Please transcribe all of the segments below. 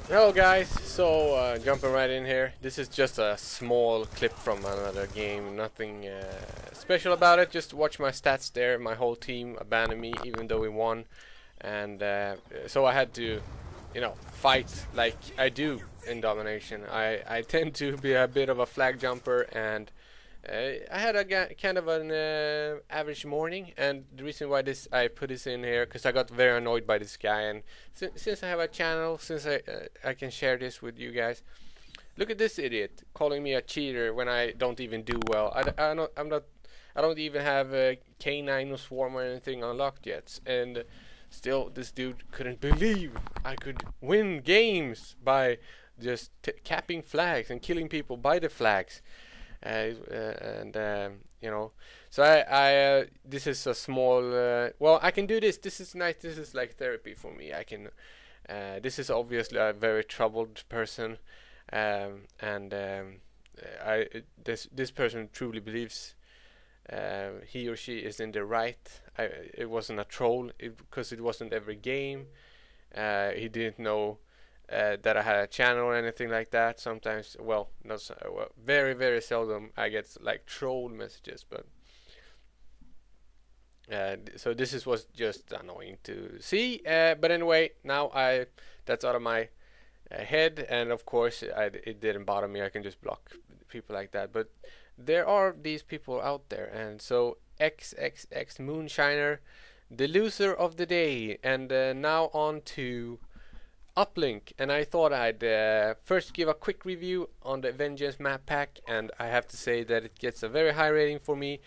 Hello guys, so jumping right in here. This is just a small clip from another game, nothing special about it. Just watch my stats there. My whole team abandoned me even though we won, and so I had to, fight like I do in domination. I tend to be a bit of a flag jumper, and I had a kind of an average morning, and the reason why I put this in here because I got very annoyed by this guy, and since I have a channel, since I can share this with you guys. Look at this idiot calling me a cheater when I don't even do well. I don't even have a K9 or Swarm or anything unlocked yet, and still this dude couldn't believe I could win games by just capping flags and killing people by the flags. And so I this is a small well, I can do this. This is nice. This is like therapy for me. I can this is obviously a very troubled person, and this person truly believes he or she is in the right. It wasn't a troll because it wasn't every game. He didn't know that I had a channel or anything like that. Sometimes, well, not so, well, very very seldom I get like troll messages, but so was just annoying to see. But anyway, now that's out of my head, and of course it didn't bother me. I can just block people like that. But there are these people out there, and so XXX Moonshiner, the loser of the day, and now on to Uplink, and I thought I'd first give a quick review on the Vengeance map pack, and I have to say that it gets a very high rating for me,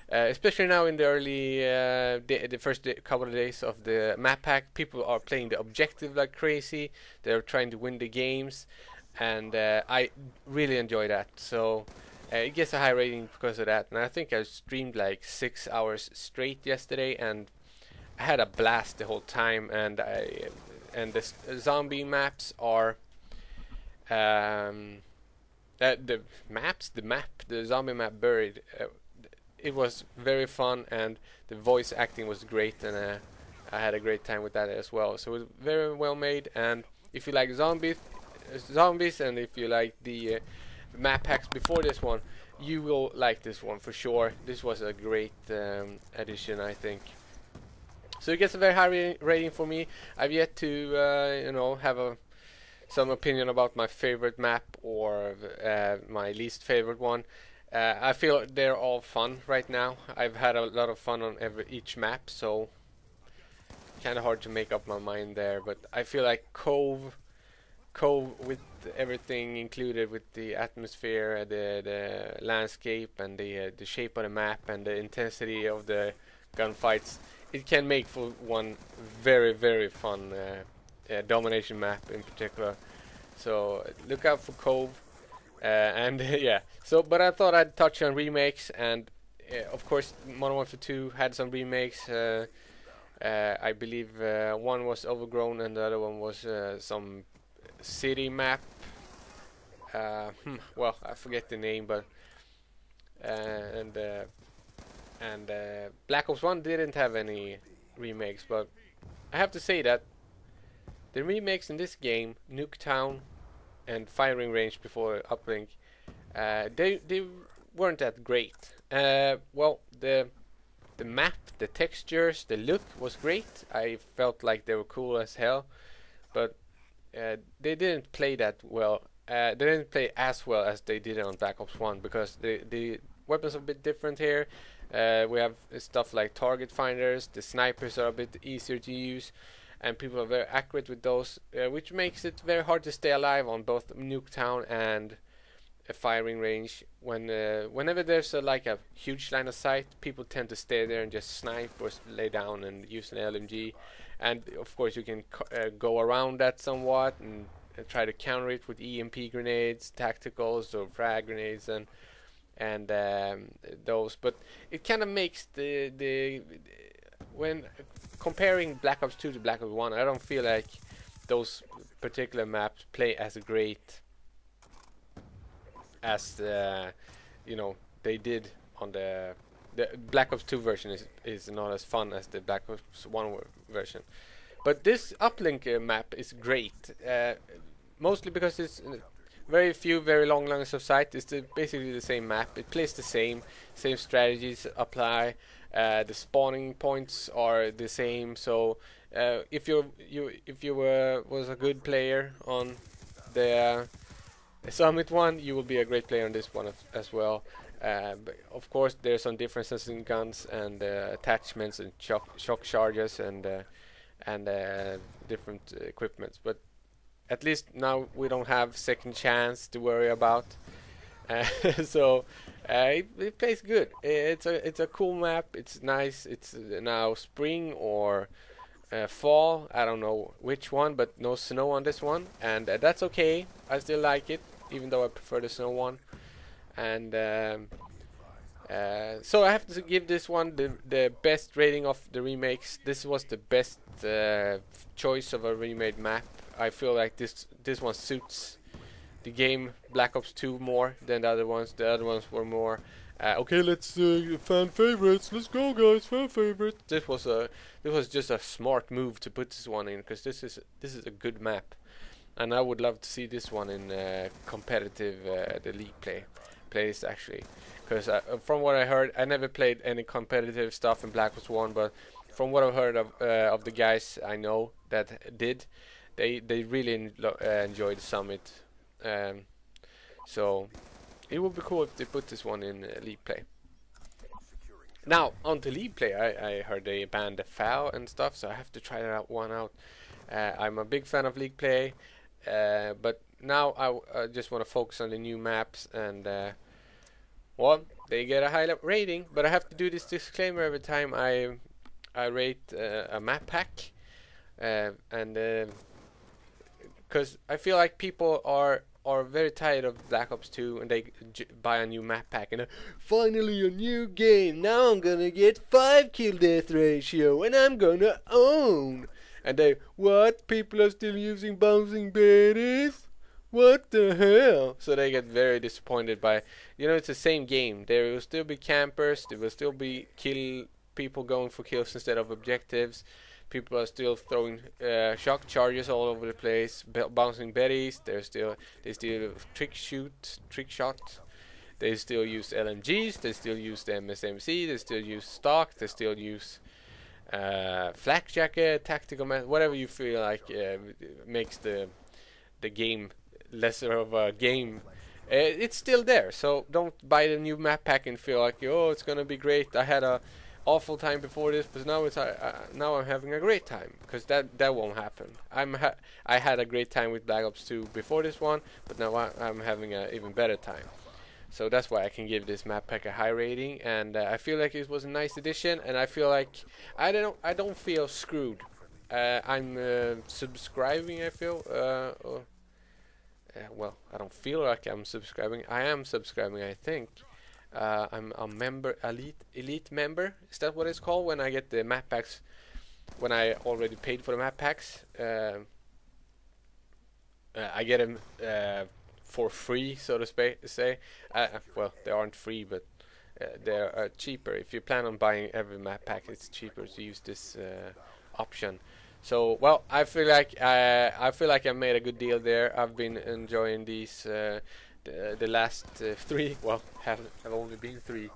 especially now in the early the first couple of days of the map pack. People are playing the objective like crazy. They're trying to win the games, and I really enjoy that. So it gets a high rating because of that, and I think I streamed like 6 hours straight yesterday, and I had a blast the whole time, and the zombie maps are the zombie map buried. It was very fun, and the voice acting was great, and I had a great time with that as well. So it was very well made, and if you like zombies, and if you like the map packs before this one, you will like this one for sure. This was a great addition, I think. So it gets a very high rating for me. I've yet to, have some opinion about my favorite map or my least favorite one. I feel they're all fun right now. I've had a lot of fun on each map, so kind of hard to make up my mind there. But I feel like Cove with everything included, with the atmosphere, the landscape, and the shape of the map, and the intensity of the gunfights, it can make for one very very fun domination map in particular. So look out for Cove, and yeah. So, but I thought I'd touch on remakes, and of course Modern Warfare 2 had some remakes. I believe one was Overgrown, and the other one was some city map. Well, I forget the name, but and Black Ops 1 didn't have any remakes, but I have to say that the remakes in this game, Nuketown and Firing Range before Uplink, they weren't that great. Well, the map, the textures, the look was great. I felt like they were cool as hell, but they didn't play that well. They didn't play as well as they did on Black Ops 1, because the weapons are a bit different here. We have stuff like target finders. The snipers are a bit easier to use, and people are very accurate with those, which makes it very hard to stay alive on both Nuketown and a Firing Range. Whenever there's like a huge line of sight, people tend to stay there and just snipe or lay down and use an LMG. And of course you can go around that somewhat and try to counter it with EMP grenades, tacticals, or frag grenades, and those. But it kind of makes the when comparing Black Ops 2 to Black Ops 1, I don't feel like those particular maps play as great as they did on the Black Ops 2 version. Is not as fun as the Black Ops 1 version. But this Uplink map is great. mostly because it's very few, very long lines of sight. It's basically the same map. It plays the same strategies apply. The spawning points are the same. So if you was a good player on the Summit one, you will be a great player on this one as well. But of course, there's some differences in guns and attachments and shock charges and different equipments. But at least now we don't have second chance to worry about. So it plays good. It's a cool map. It's nice. It's now spring or fall. I don't know which one, but no snow on this one, and that's okay. I still like it, even though I prefer the snow one. And so I have to give this one the best rating of the remakes. This was the best choice of a remade map. I feel like this one suits the game Black Ops 2 more than the other ones. The other ones were more okay, let's fan favorites. Let's go, guys, fan favorites. This was just a smart move to put this one in, because this is a good map, and I would love to see this one in competitive the league plays actually, because from what I heard, I never played any competitive stuff in Black Ops 1, but from what I've heard of the guys I know that did, they really enjoyed the Summit. So it would be cool if they put this one in League Play. Now on to League Play, I heard they banned the foul and stuff, so I have to try that one out. I'm a big fan of League Play, but now I just want to focus on the new maps, and well, they get a high rating, but I have to do this disclaimer every time I rate a map pack, and because I feel like people are very tired of Black Ops 2, and they buy a new map pack and finally a new game. Now I'm gonna get 5 kill death ratio and I'm gonna own. And they, what? People are still using bouncing berries? What the hell? So they get very disappointed by, it's the same game. There will still be campers. There will still be people going for kills instead of objectives. People are still throwing shock charges all over the place, bouncing berries. They still trick shot. They still use LMGs. They still use the MSMC. They still use stock. They still use flak jacket, tactical whatever you feel like makes the game lesser of a game. It's still there. So don't buy the new map pack and feel like, oh, it's gonna be great. I had a awful time before this, but now now I'm having a great time, because that won't happen. I had a great time with Black Ops 2 before this one, but now I'm having an even better time. So that's why I can give this map pack a high rating, and I feel like it was a nice addition, and I feel like I don't feel screwed. I'm subscribing. I feel well, I don't feel like I'm subscribing. I am subscribing, I think. I'm a member, elite member. Is that what it's called when I get the map packs? When I already paid for the map packs, I get them for free, so to say. Well, they aren't free, but they're cheaper. If you plan on buying every map pack, it's cheaper to use this option. So, well, I feel like I made a good deal there. I've been enjoying these. The last 3, well, have only been 3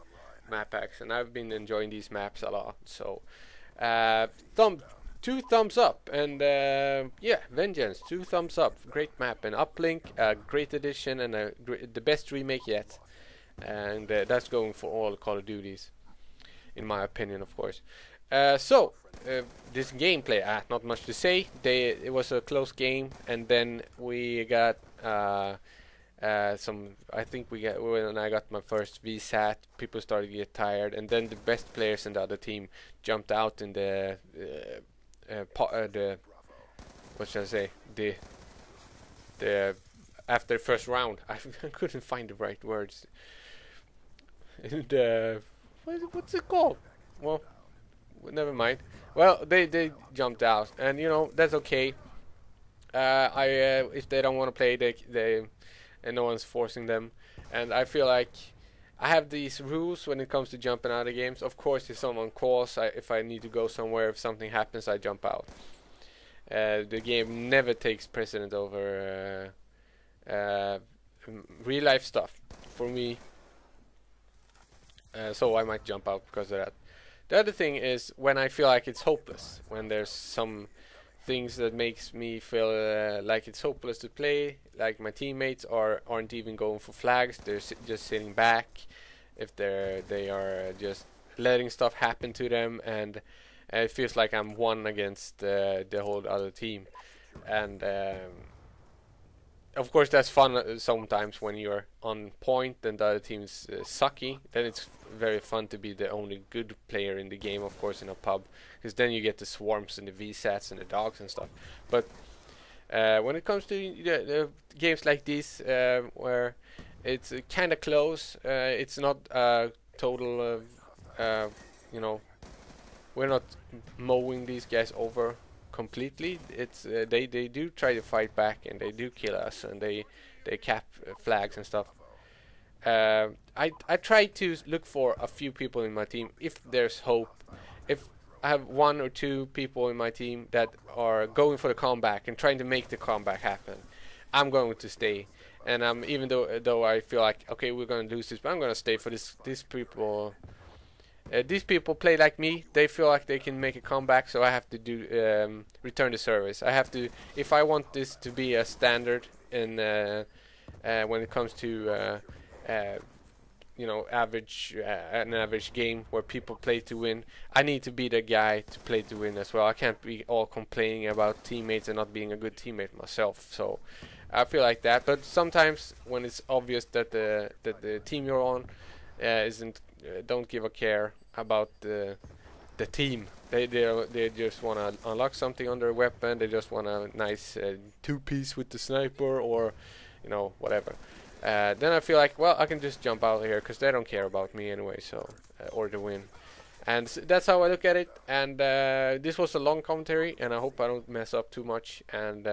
map packs, and I've been enjoying these maps a lot. So 2 thumbs up, and yeah, Vengeance, 2 thumbs up. Great map, and Uplink, a great addition, and the best remake yet. And that's going for all Call of Duties, in my opinion, of course. So this gameplay, not much to say. It was a close game, and then we got I think when I got my first VSAT, people started to get tired, and then the best players in the other team jumped out in the what should I say, the after the first round. I couldn't find the right words. What's it called? Well, never mind. Well, they jumped out, and that's okay. If they don't want to play, they and no one's forcing them. And I feel like I have these rules when it comes to jumping out of games. Of course, if someone calls, if I need to go somewhere, if something happens, I jump out. the game never takes precedent over real life stuff for me. So I might jump out because of that. The other thing is when I feel like it's hopeless, when there's some things that makes me feel like it's hopeless to play, like my teammates aren't even going for flags, they're just sitting back, if they are just letting stuff happen to them, and it feels like I'm one against the whole other team. And of course that's fun sometimes when you're on point and the other team's sucky. Then it's very fun to be the only good player in the game, of course, in a pub, because then you get the swarms and the VSATs and the dogs and stuff. But when it comes to the games like these, where it's kind of close, it's not total, you know, we're not mowing these guys over completely. It's they do try to fight back, and they do kill us, and they cap flags and stuff. I try to look for a few people in my team if there's hope. If I have one or two people in my team that are going for the comeback and trying to make the comeback happen, I'm going to stay. And even though I feel like, okay, we're going to lose this, but I'm going to stay for these people. These people play like me. They feel like they can make a comeback, so I have to do return the service. I have to, if I want this to be a standard in when it comes to you know, an average game where people play to win. I need to be the guy to play to win as well. I can't be all complaining about teammates and not being a good teammate myself. So I feel like that. But sometimes when it's obvious that the team you're on isn't don't give a care about the team. They just want to unlock something on their weapon. They just want a nice two-piece with the sniper, or you know, whatever. Then I feel like, well, I can just jump out here because they don't care about me anyway, so or the win. And that's how I look at it. And this was a long commentary, and I hope I don't mess up too much. And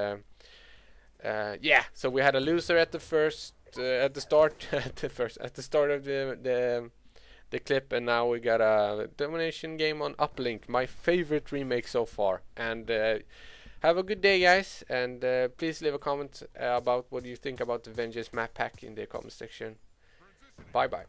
yeah, so we had a loser at the first, at the start, at the start of the clip, and now we got a domination game on Uplink, my favorite remake so far. And have a good day, guys, and please leave a comment about what you think about the Vengeance map pack in the comment section. Bye bye.